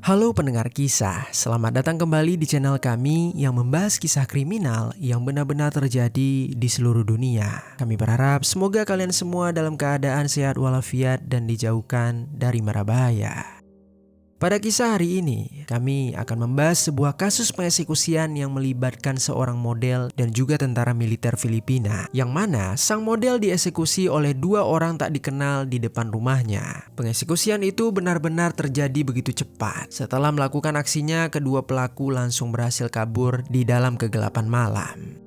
Halo pendengar kisah, selamat datang kembali di channel kami yang membahas kisah kriminal yang benar-benar terjadi di seluruh dunia. Kami berharap semoga kalian semua dalam keadaan sehat walafiat dan dijauhkan dari mara bahaya. Pada kisah hari ini, kami akan membahas sebuah kasus pengeksekusian yang melibatkan seorang model dan juga tentara militer Filipina, yang mana sang model dieksekusi oleh dua orang tak dikenal di depan rumahnya. Pengeksekusian itu benar-benar terjadi begitu cepat. Setelah melakukan aksinya, kedua pelaku langsung berhasil kabur di dalam kegelapan malam.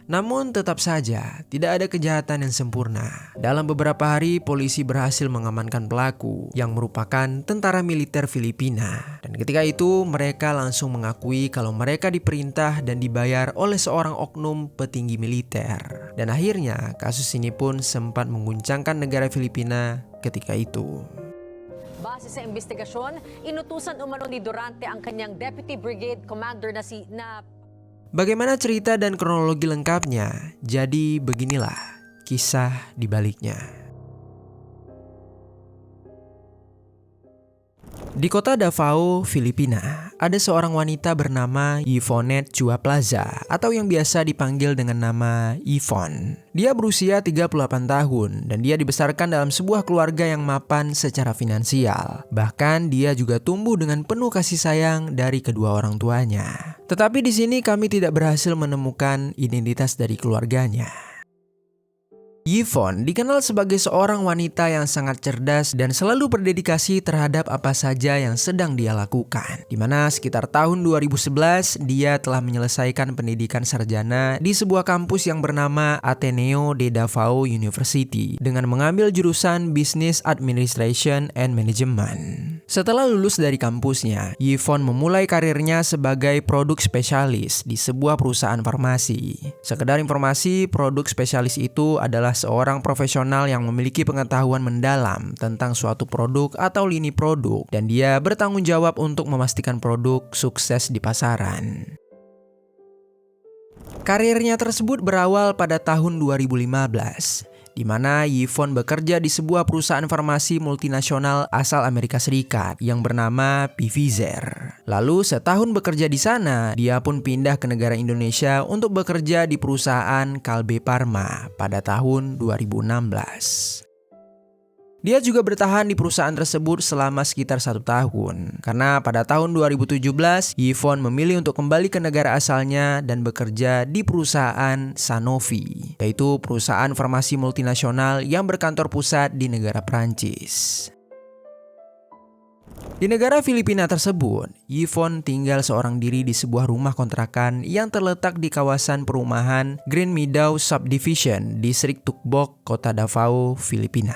Namun tetap saja tidak ada kejahatan yang sempurna. Dalam beberapa hari polisi berhasil mengamankan pelaku yang merupakan tentara militer Filipina. Dan ketika itu mereka langsung mengakui kalau mereka diperintah dan dibayar oleh seorang oknum petinggi militer. Dan akhirnya kasus ini pun sempat mengguncangkan negara Filipina ketika itu. Base sa investigasyon, inutusan umano ni Durante ang kanyang Deputy Brigade Commander na Bagaimana cerita dan kronologi lengkapnya? Jadi beginilah kisah di baliknya. Di kota Davao, Filipina, ada seorang wanita bernama Yvonette Chua Plaza atau yang biasa dipanggil dengan nama Yvonne. Dia berusia 38 tahun dan dia dibesarkan dalam sebuah keluarga yang mapan secara finansial. Bahkan dia juga tumbuh dengan penuh kasih sayang dari kedua orang tuanya. Tetapi di sini kami tidak berhasil menemukan identitas dari keluarganya. Yvonne dikenal sebagai seorang wanita yang sangat cerdas dan selalu berdedikasi terhadap apa saja yang sedang dia lakukan. Di mana sekitar tahun 2011 dia telah menyelesaikan pendidikan sarjana di sebuah kampus yang bernama Ateneo de Davao University dengan mengambil jurusan Business Administration and Management. Setelah lulus dari kampusnya, Yvonne memulai karirnya sebagai produk spesialis di sebuah perusahaan farmasi. Sekedar informasi, produk spesialis itu adalah seorang profesional yang memiliki pengetahuan mendalam tentang suatu produk atau lini produk dan dia bertanggung jawab untuk memastikan produk sukses di pasaran. Karirnya tersebut berawal pada tahun 2015. Di mana Yvonne bekerja di sebuah perusahaan farmasi multinasional asal Amerika Serikat yang bernama Pfizer. Lalu setahun bekerja di sana, dia pun pindah ke negara Indonesia untuk bekerja di perusahaan Kalbe Pharma pada tahun 2016. Dia juga bertahan di perusahaan tersebut selama sekitar 1 tahun. Karena pada tahun 2017, Yvonne memilih untuk kembali ke negara asalnya dan bekerja di perusahaan Sanofi, yaitu perusahaan farmasi multinasional yang berkantor pusat di negara Prancis. Di negara Filipina tersebut, Yvonne tinggal seorang diri di sebuah rumah kontrakan yang terletak di kawasan perumahan Green Meadow Subdivision, distrik Tukbok, kota Davao, Filipina.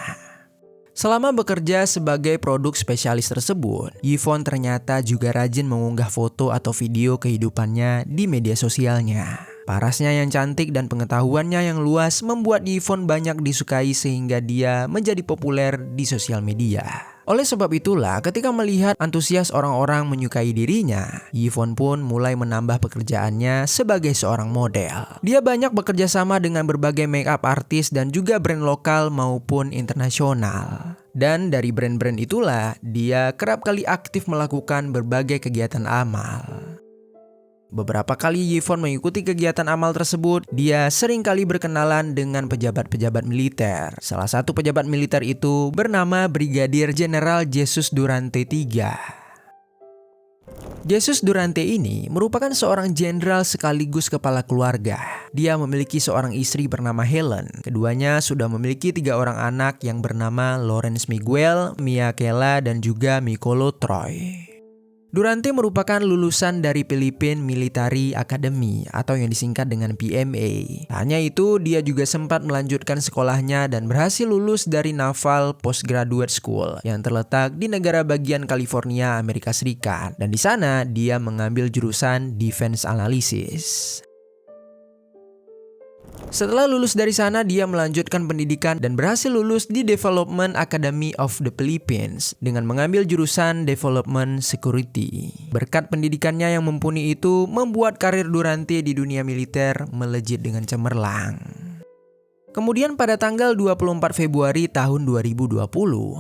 Selama bekerja sebagai produk spesialis tersebut, Yvonne ternyata juga rajin mengunggah foto atau video kehidupannya di media sosialnya. Parasnya yang cantik dan pengetahuannya yang luas membuat Yvonne banyak disukai sehingga dia menjadi populer di sosial media. Oleh sebab itulah, ketika melihat antusias orang-orang menyukai dirinya, Yvonne pun mulai menambah pekerjaannya sebagai seorang model. Dia banyak bekerja sama dengan berbagai makeup artis dan juga brand lokal maupun internasional. Dan dari brand-brand itulah, dia kerap kali aktif melakukan berbagai kegiatan amal. Beberapa kali Yvonne mengikuti kegiatan amal tersebut, dia sering kali berkenalan dengan pejabat-pejabat militer. Salah satu pejabat militer itu bernama Brigadir Jenderal Jesus Durante III. Jesus Durante ini merupakan seorang jenderal sekaligus kepala keluarga. Dia memiliki seorang istri bernama Helen. Keduanya sudah memiliki 3 orang anak yang bernama Lawrence Miguel, Mia Kela, dan juga Mikolo Troy. Durante merupakan lulusan dari Philippine Military Academy atau yang disingkat dengan PMA. Hanya itu, dia juga sempat melanjutkan sekolahnya dan berhasil lulus dari Naval Postgraduate School yang terletak di negara bagian California, Amerika Serikat. Dan di sana dia mengambil jurusan Defense Analysis. Setelah lulus dari sana, dia melanjutkan pendidikan dan berhasil lulus di Development Academy of the Philippines dengan mengambil jurusan Development Security. Berkat pendidikannya yang mumpuni itu, membuat karir Durante di dunia militer melejit dengan cemerlang. Kemudian pada tanggal 24 Februari tahun 2020,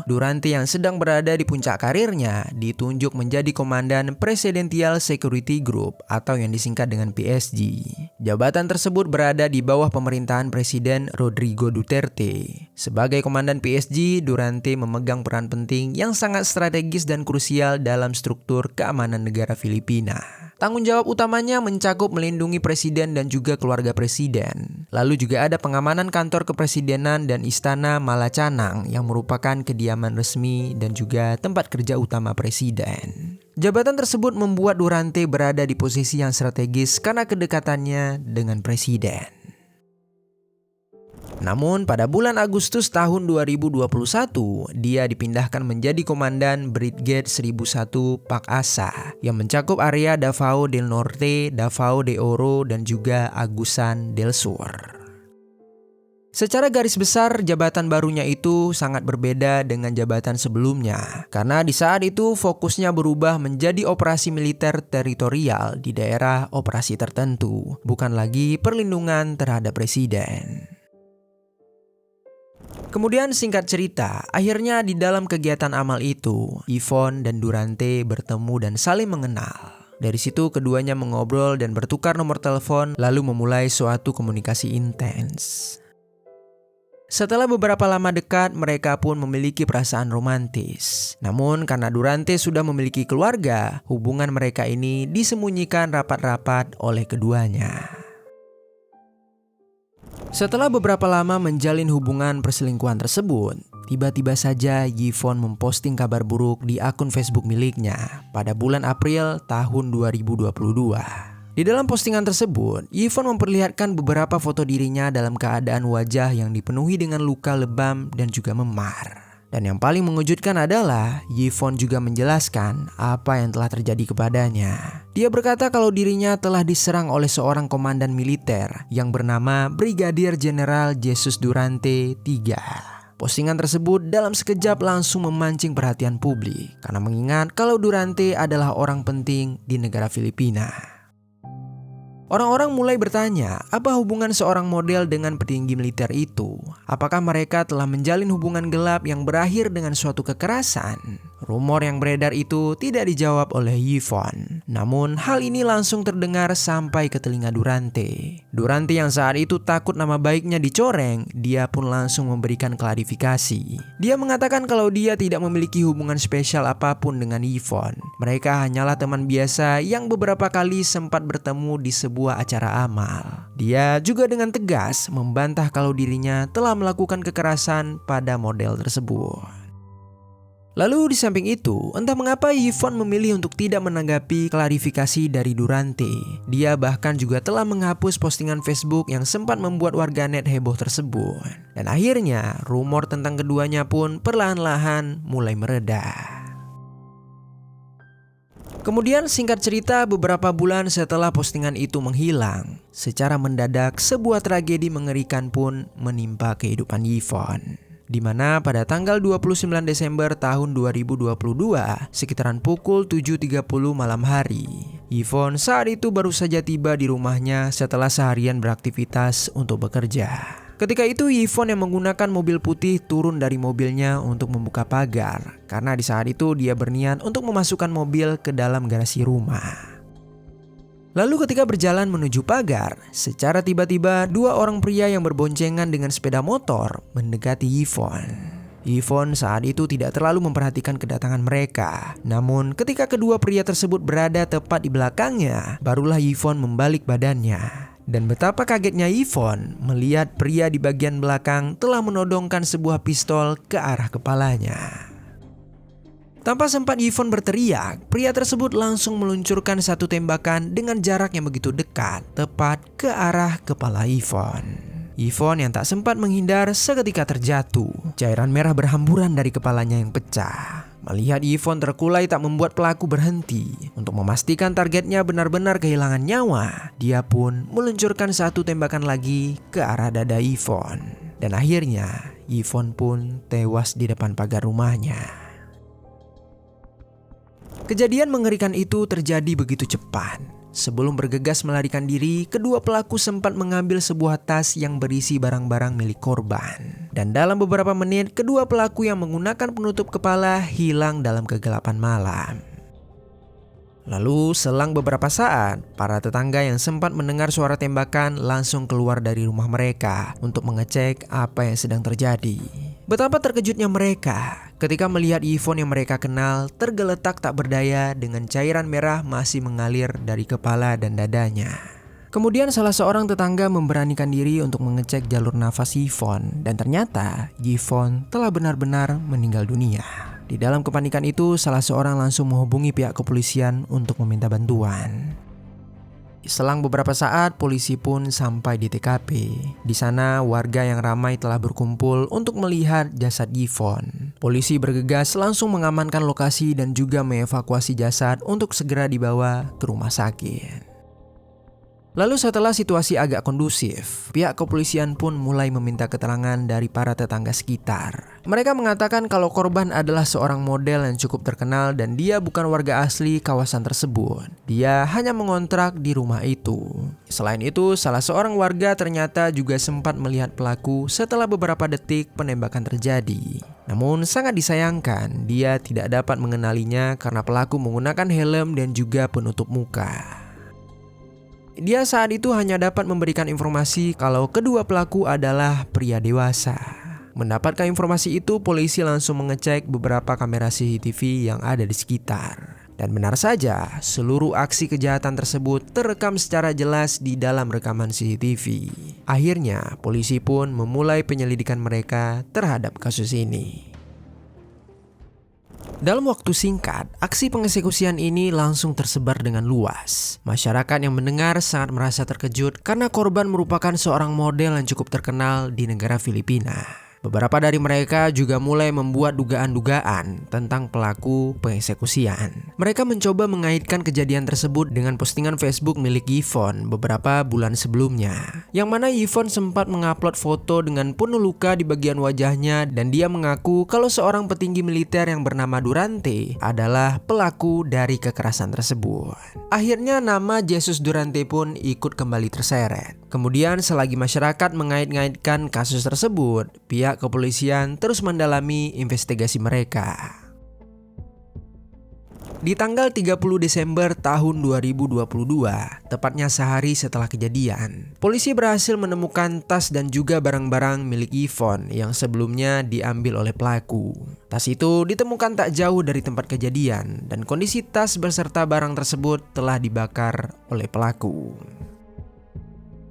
Durante yang sedang berada di puncak karirnya ditunjuk menjadi Komandan Presidential Security Group atau yang disingkat dengan PSG. Jabatan tersebut berada di bawah pemerintahan Presiden Rodrigo Duterte. Sebagai Komandan PSG, Durante memegang peran penting yang sangat strategis dan krusial dalam struktur keamanan negara Filipina. Tanggung jawab utamanya mencakup melindungi presiden dan juga keluarga presiden. Lalu juga ada pengamanan kantor kepresidenan dan istana Malacanang yang merupakan kediaman resmi dan juga tempat kerja utama presiden. Jabatan tersebut membuat Durante berada di posisi yang strategis karena kedekatannya dengan presiden. Namun pada bulan Agustus tahun 2021, dia dipindahkan menjadi Komandan Brigade 1001 Pak-Asa yang mencakup area Davao del Norte, Davao de Oro, dan juga Agusan del Sur. Secara garis besar, jabatan barunya itu sangat berbeda dengan jabatan sebelumnya, karena di saat itu fokusnya berubah menjadi operasi militer teritorial di daerah operasi tertentu, bukan lagi perlindungan terhadap presiden. Kemudian singkat cerita, akhirnya di dalam kegiatan amal itu, Yvonne dan Durante bertemu dan saling mengenal. Dari situ keduanya mengobrol dan bertukar nomor telepon lalu memulai suatu komunikasi intens. Setelah beberapa lama dekat, mereka pun memiliki perasaan romantis. Namun karena Durante sudah memiliki keluarga, hubungan mereka ini disembunyikan rapat-rapat oleh keduanya. Setelah beberapa lama menjalin hubungan perselingkuhan tersebut, tiba-tiba saja Yvonne memposting kabar buruk di akun Facebook miliknya pada bulan April tahun 2022. Di dalam postingan tersebut, Yvonne memperlihatkan beberapa foto dirinya dalam keadaan wajah yang dipenuhi dengan luka lebam dan juga memar. Dan yang paling mengejutkan adalah Yvonne juga menjelaskan apa yang telah terjadi kepadanya. Dia berkata kalau dirinya telah diserang oleh seorang komandan militer yang bernama Brigadier General Jesus Durante III. Postingan tersebut dalam sekejap langsung memancing perhatian publik karena mengingat kalau Durante adalah orang penting di negara Filipina. Orang-orang mulai bertanya, apa hubungan seorang model dengan petinggi militer itu? Apakah mereka telah menjalin hubungan gelap yang berakhir dengan suatu kekerasan? Rumor yang beredar itu tidak dijawab oleh Yvonne. Namun hal ini langsung terdengar sampai ke telinga Durante. Durante yang saat itu takut nama baiknya dicoreng, dia pun langsung memberikan klarifikasi. Dia mengatakan kalau dia tidak memiliki hubungan spesial apapun dengan Yvonne. Mereka hanyalah teman biasa yang beberapa kali sempat bertemu di sebuah acara amal. Dia juga dengan tegas membantah kalau dirinya telah melakukan kekerasan pada model tersebut. Lalu di samping itu, entah mengapa Yvonne memilih untuk tidak menanggapi klarifikasi dari Durante. Dia bahkan juga telah menghapus postingan Facebook yang sempat membuat warganet heboh tersebut. Dan akhirnya, rumor tentang keduanya pun perlahan-lahan mulai mereda. Kemudian singkat cerita beberapa bulan setelah postingan itu menghilang, secara mendadak sebuah tragedi mengerikan pun menimpa kehidupan Yvonne. Di mana pada tanggal 29 Desember tahun 2022, sekitaran pukul 7.30 malam hari, Yvonne saat itu baru saja tiba di rumahnya setelah seharian beraktivitas untuk bekerja. Ketika itu Yvonne yang menggunakan mobil putih turun dari mobilnya untuk membuka pagar, karena di saat itu dia berniat untuk memasukkan mobil ke dalam garasi rumah. Lalu ketika berjalan menuju pagar, secara tiba-tiba dua orang pria yang berboncengan dengan sepeda motor mendekati Yvonne. Yvonne saat itu tidak terlalu memperhatikan kedatangan mereka. Namun ketika kedua pria tersebut berada tepat di belakangnya, barulah Yvonne membalik badannya. Dan betapa kagetnya Yvonne melihat pria di bagian belakang telah menodongkan sebuah pistol ke arah kepalanya. Tanpa sempat Yvonne berteriak, pria tersebut langsung meluncurkan satu tembakan dengan jarak yang begitu dekat, tepat ke arah kepala Yvonne. Yvonne yang tak sempat menghindar seketika terjatuh. Cairan merah berhamburan dari kepalanya yang pecah. Melihat Yvonne terkulai tak membuat pelaku berhenti. Untuk memastikan targetnya benar-benar kehilangan nyawa, dia pun meluncurkan satu tembakan lagi ke arah dada Yvonne. Dan akhirnya Yvonne pun tewas di depan pagar rumahnya. Kejadian mengerikan itu terjadi begitu cepat. Sebelum bergegas melarikan diri, kedua pelaku sempat mengambil sebuah tas yang berisi barang-barang milik korban. Dan dalam beberapa menit, kedua pelaku yang menggunakan penutup kepala hilang dalam kegelapan malam. Lalu selang beberapa saat, para tetangga yang sempat mendengar suara tembakan langsung keluar dari rumah mereka untuk mengecek apa yang sedang terjadi. Betapa terkejutnya mereka ketika melihat Yvonne yang mereka kenal tergeletak tak berdaya dengan cairan merah masih mengalir dari kepala dan dadanya. Kemudian salah seorang tetangga memberanikan diri untuk mengecek jalur nafas Yvonne dan ternyata Yvonne telah benar-benar meninggal dunia. Di dalam kepanikan itu, salah seorang langsung menghubungi pihak kepolisian untuk meminta bantuan. Selang beberapa saat, polisi pun sampai di TKP. Di sana, warga yang ramai telah berkumpul untuk melihat jasad Yvonne. Polisi bergegas langsung mengamankan lokasi dan juga mengevakuasi jasad untuk segera dibawa ke rumah sakit. Lalu setelah situasi agak kondusif, pihak kepolisian pun mulai meminta keterangan dari para tetangga sekitar. Mereka mengatakan kalau korban adalah seorang model yang cukup terkenal dan dia bukan warga asli kawasan tersebut. Dia hanya mengontrak di rumah itu. Selain itu, salah seorang warga ternyata juga sempat melihat pelaku setelah beberapa detik penembakan terjadi. Namun sangat disayangkan, dia tidak dapat mengenalinya karena pelaku menggunakan helm dan juga penutup muka. Dia saat itu hanya dapat memberikan informasi kalau kedua pelaku adalah pria dewasa. Mendapatkan informasi itu, polisi langsung mengecek beberapa kamera CCTV yang ada di sekitar. Dan benar saja, seluruh aksi kejahatan tersebut terekam secara jelas di dalam rekaman CCTV. Akhirnya, polisi pun memulai penyelidikan mereka terhadap kasus ini. Dalam waktu singkat, aksi pengeksekusian ini langsung tersebar dengan luas. Masyarakat yang mendengar sangat merasa terkejut karena korban merupakan seorang model yang cukup terkenal di negara Filipina. Beberapa dari mereka juga mulai membuat dugaan-dugaan tentang pelaku pengeksekusian. Mereka mencoba mengaitkan kejadian tersebut dengan postingan Facebook milik Yvonne beberapa bulan sebelumnya, yang mana Yvonne sempat mengupload foto dengan penuh luka di bagian wajahnya dan dia mengaku kalau seorang petinggi militer yang bernama Durante adalah pelaku dari kekerasan tersebut. Akhirnya nama Jesus Durante pun ikut kembali terseret. Kemudian selagi masyarakat mengait-ngaitkan kasus tersebut, pihak kepolisian terus mendalami investigasi mereka. Di tanggal 30 Desember tahun 2022, tepatnya sehari setelah kejadian, polisi berhasil menemukan tas dan juga barang-barang milik Yvonne yang sebelumnya diambil oleh pelaku. Tas itu ditemukan tak jauh dari tempat kejadian dan kondisi tas beserta barang tersebut telah dibakar oleh pelaku.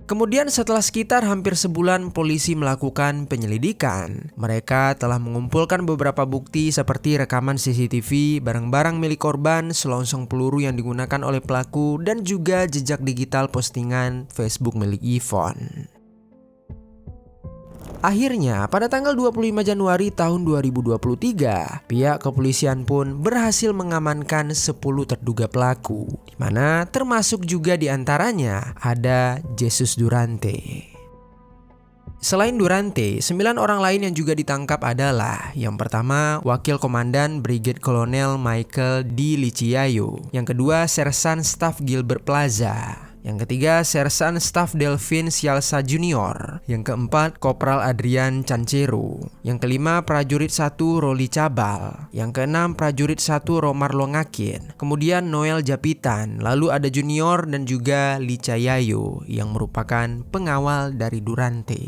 Kemudian setelah sekitar hampir sebulan polisi melakukan penyelidikan, mereka telah mengumpulkan beberapa bukti seperti rekaman CCTV, barang-barang milik korban, selongsong peluru yang digunakan oleh pelaku, dan juga jejak digital postingan Facebook milik Yvonne. Akhirnya, pada tanggal 25 Januari tahun 2023, pihak kepolisian pun berhasil mengamankan 10 terduga pelaku, di mana termasuk juga diantaranya ada Jesus Durante. Selain Durante, 9 orang lain yang juga ditangkap adalah yang pertama, Wakil Komandan Brigade Kolonel Michael D. Liciayo, yang kedua, Sersan Staff Gilbert Plaza, yang ketiga, Sersan Staff Delvin Sialsa Junior. Yang keempat, Kopral Adrian Cancero. Yang kelima, Prajurit 1 Roli Cabal. Yang keenam, Prajurit 1 Romar Longakin. Kemudian Noel Japitan. Lalu ada Junior dan juga Licayayo yang merupakan pengawal dari Durante.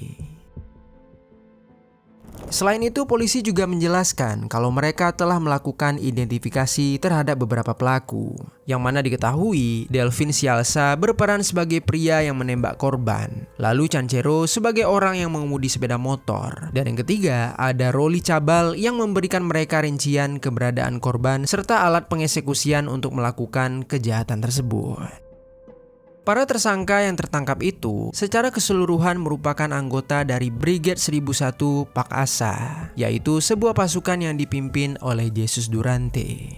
Selain itu, polisi juga menjelaskan kalau mereka telah melakukan identifikasi terhadap beberapa pelaku, yang mana diketahui Delvin Sialsa berperan sebagai pria yang menembak korban, lalu Cancero sebagai orang yang mengemudi sepeda motor, dan yang ketiga ada Roli Cabal yang memberikan mereka rincian keberadaan korban serta alat pengeksekusian untuk melakukan kejahatan tersebut. Para tersangka yang tertangkap itu secara keseluruhan merupakan anggota dari Brigade 1001 Pak Asa, yaitu sebuah pasukan yang dipimpin oleh Jesus Durante.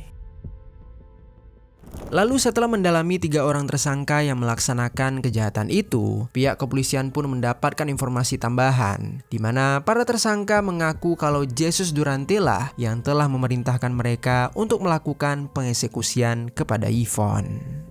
Lalu setelah mendalami 3 orang tersangka yang melaksanakan kejahatan itu, pihak kepolisian pun mendapatkan informasi tambahan, di mana para tersangka mengaku kalau Jesus Durante lah yang telah memerintahkan mereka untuk melakukan pengeksekusian kepada Yvonne.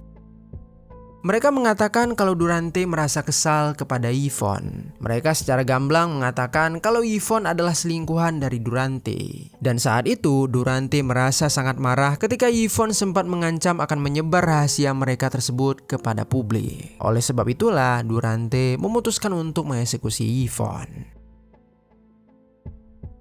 Mereka mengatakan kalau Durante merasa kesal kepada Yvonne. Mereka secara gamblang mengatakan kalau Yvonne adalah selingkuhan dari Durante. Dan saat itu Durante merasa sangat marah ketika Yvonne sempat mengancam akan menyebar rahasia mereka tersebut kepada publik. Oleh sebab itulah Durante memutuskan untuk mengeksekusi Yvonne.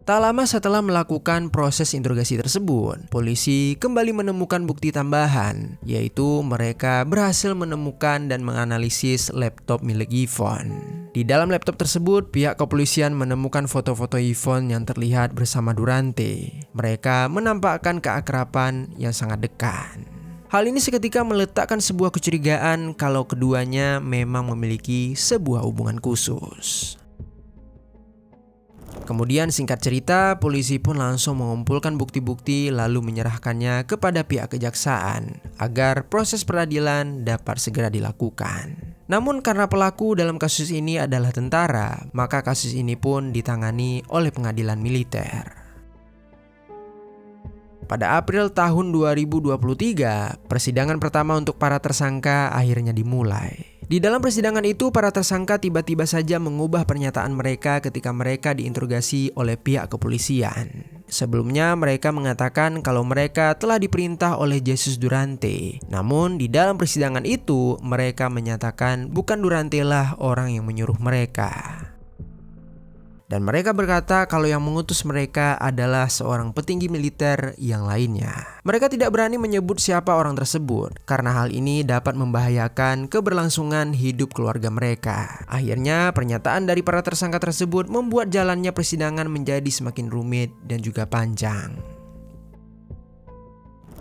Tak lama setelah melakukan proses interogasi tersebut, polisi kembali menemukan bukti tambahan, yaitu mereka berhasil menemukan dan menganalisis laptop milik Yvonne. Di dalam laptop tersebut, pihak kepolisian menemukan foto-foto Yvonne yang terlihat bersama Durante. Mereka menampakkan keakraban yang sangat dekat. Hal ini seketika meletakkan sebuah kecurigaan kalau keduanya memang memiliki sebuah hubungan khusus. Kemudian singkat cerita, polisi pun langsung mengumpulkan bukti-bukti lalu menyerahkannya kepada pihak kejaksaan agar proses peradilan dapat segera dilakukan. Namun karena pelaku dalam kasus ini adalah tentara, maka kasus ini pun ditangani oleh pengadilan militer. Pada April tahun 2023, persidangan pertama untuk para tersangka akhirnya dimulai. Di dalam persidangan itu, para tersangka tiba-tiba saja mengubah pernyataan mereka ketika mereka diinterogasi oleh pihak kepolisian. Sebelumnya, mereka mengatakan kalau mereka telah diperintah oleh Jesus Durante. Namun, di dalam persidangan itu, mereka menyatakan bukan Durante lah orang yang menyuruh mereka. Dan mereka berkata kalau yang mengutus mereka adalah seorang petinggi militer yang lainnya. Mereka tidak berani menyebut siapa orang tersebut karena hal ini dapat membahayakan keberlangsungan hidup keluarga mereka. Akhirnya pernyataan dari para tersangka tersebut membuat jalannya persidangan menjadi semakin rumit dan juga panjang.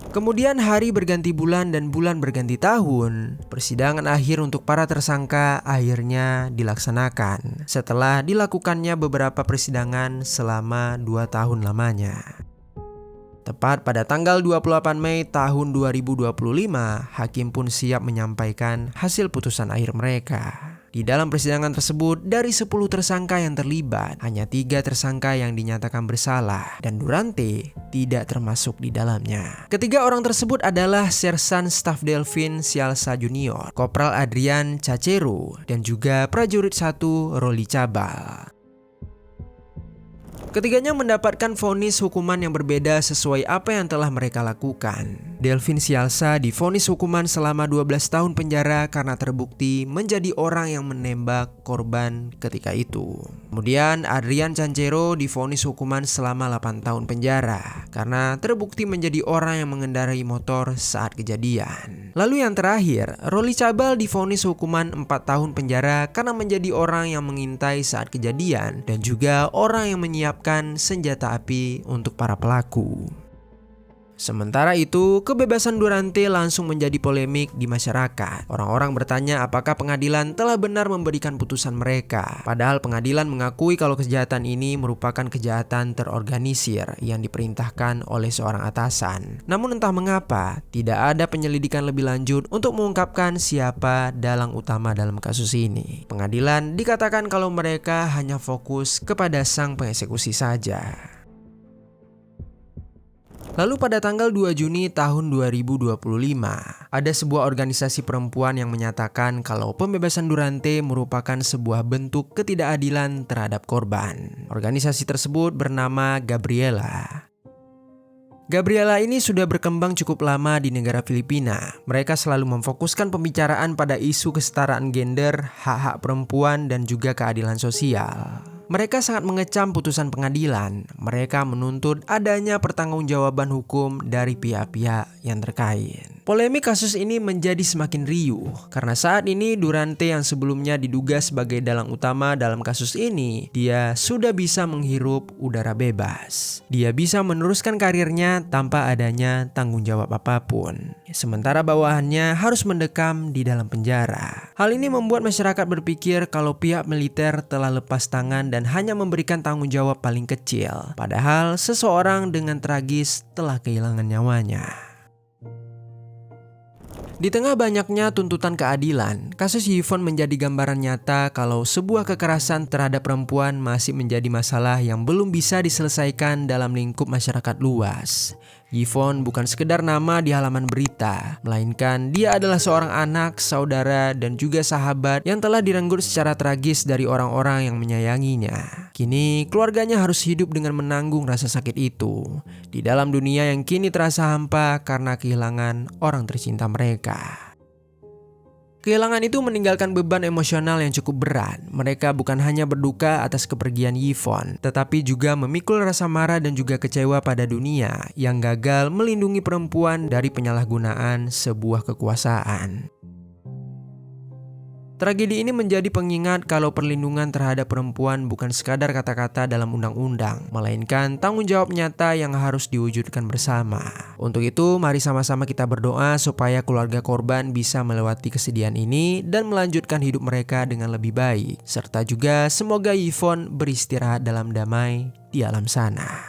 Kemudian hari berganti bulan dan bulan berganti tahun. Persidangan akhir untuk para tersangka akhirnya dilaksanakan setelah dilakukannya beberapa persidangan selama 2 tahun lamanya. Tepat pada tanggal 28 Mei tahun 2025, hakim pun siap menyampaikan hasil putusan akhir mereka. Di dalam persidangan tersebut, dari 10 tersangka yang terlibat, hanya 3 tersangka yang dinyatakan bersalah dan Durante tidak termasuk di dalamnya. Ketiga orang tersebut adalah Sersan Staf Delvin Sialsa Junior, Kopral Adrian Cacero, dan juga Prajurit 1 Roli Cabal. Ketiganya mendapatkan vonis hukuman yang berbeda sesuai apa yang telah mereka lakukan. Delvin Sialsa divonis hukuman selama 12 tahun penjara karena terbukti menjadi orang yang menembak korban ketika itu. Kemudian Adrian Cacero divonis hukuman selama 8 tahun penjara karena terbukti menjadi orang yang mengendarai motor saat kejadian. Lalu yang terakhir, Roli Cabal divonis hukuman 4 tahun penjara karena menjadi orang yang mengintai saat kejadian dan juga orang yang menyiapkan senjata api untuk para pelaku. Sementara itu, kebebasan Durante langsung menjadi polemik di masyarakat. Orang-orang bertanya apakah pengadilan telah benar memberikan putusan mereka. Padahal pengadilan mengakui kalau kejahatan ini merupakan kejahatan terorganisir yang diperintahkan oleh seorang atasan. Namun entah mengapa, tidak ada penyelidikan lebih lanjut untuk mengungkapkan siapa dalang utama dalam kasus ini. Pengadilan dikatakan kalau mereka hanya fokus kepada sang pengeksekusi saja. Lalu pada tanggal 2 Juni tahun 2025, ada sebuah organisasi perempuan yang menyatakan kalau pembebasan Durante merupakan sebuah bentuk ketidakadilan terhadap korban. Organisasi tersebut bernama Gabriela. Gabriela ini sudah berkembang cukup lama di negara Filipina. Mereka selalu memfokuskan pembicaraan pada isu kesetaraan gender, hak-hak perempuan, dan juga keadilan sosial. Mereka sangat mengecam putusan pengadilan. Mereka menuntut adanya pertanggungjawaban hukum dari pihak-pihak yang terkait. Polemik kasus ini menjadi semakin riuh karena saat ini Durante yang sebelumnya diduga sebagai dalang utama dalam kasus ini, dia sudah bisa menghirup udara bebas. Dia bisa meneruskan karirnya tanpa adanya tanggung jawab apapun. Sementara bawahannya harus mendekam di dalam penjara. Hal ini membuat masyarakat berpikir kalau pihak militer telah lepas tangan dan hanya memberikan tanggung jawab paling kecil. Padahal seseorang dengan tragis telah kehilangan nyawanya. Di tengah banyaknya tuntutan keadilan, kasus Yvonne menjadi gambaran nyata kalau sebuah kekerasan terhadap perempuan masih menjadi masalah yang belum bisa diselesaikan dalam lingkup masyarakat luas. Yvonne bukan sekedar nama di halaman berita, melainkan dia adalah seorang anak, saudara, dan juga sahabat yang telah direnggut secara tragis dari orang-orang yang menyayanginya. Kini, keluarganya harus hidup dengan menanggung rasa sakit itu di dalam dunia yang kini terasa hampa karena kehilangan orang tercinta mereka. Kehilangan itu meninggalkan beban emosional yang cukup berat. Mereka bukan hanya berduka atas kepergian Yvonne, tetapi juga memikul rasa marah dan juga kecewa pada dunia yang gagal melindungi perempuan dari penyalahgunaan sebuah kekuasaan. Tragedi ini menjadi pengingat kalau perlindungan terhadap perempuan bukan sekadar kata-kata dalam undang-undang, melainkan tanggung jawab nyata yang harus diwujudkan bersama. Untuk itu, mari sama-sama kita berdoa supaya keluarga korban bisa melewati kesedihan ini dan melanjutkan hidup mereka dengan lebih baik. Serta juga semoga Yvonne beristirahat dalam damai di alam sana.